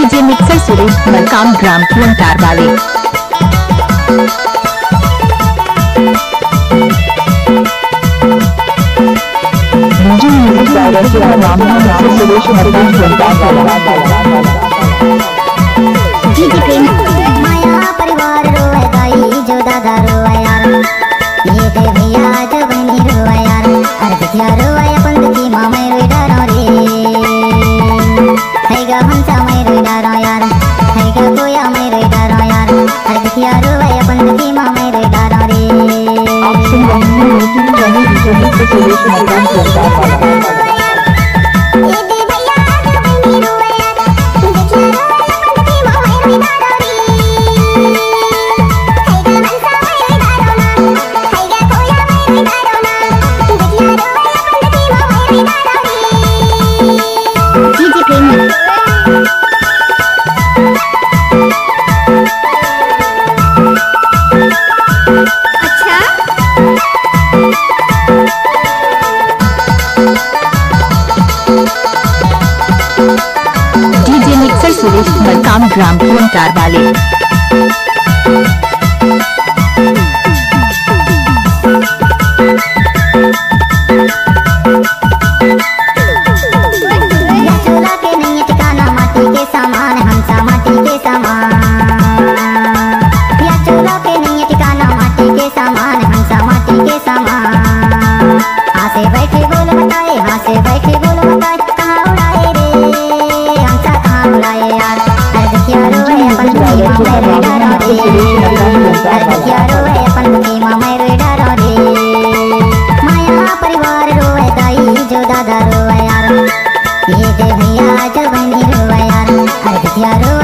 DJ mixer Suresh Markam ग्राम कुंटार वाले। DJ music director नाम मिक्सर सुरेश मरकाम कुंटार वाला। डीजे प्रेम माया परिवार रोए दाई जो दादा रोए यार, ये दे भैया जो बहनी रोए यार, अरे बिटिया रोए अपन की मामा रोए डरो रे, है गा हमसा मैं रोए डरो यार, है गा कोया मैं रोए डरो यार, अरे बिटिया रोए अपन की मामा रोए डरो रे। आप सुन रहे हैं YouTube channel DJ mixer Suresh Markam Kuntar वाला। डीजे प्रेम अच्छा डीजे मिक्सर सुरेश मरकाम ग्राम कुंटार वाले। चोला के नहीं ठिकाना माटी के सामान हमसा माटी के सामान, या चोला के नहीं ठिकाना माटी के सामान हमसा माटी के सामान। हासे बैठे बोल बताए, हासे बैठे बोल बताए, कहाँ उड़ाए रे हमसा कहाँ उड़ाए यार, अरे देखिया रोए अपन की मामा रे डरो रे, अरे देखिया रोए अपन की मामा रे डरो रे। माया परिवार रोए दाई जो दादा रोए यार, ये दे भैया जो बहनी रोए यार, अरे बिटिया रोए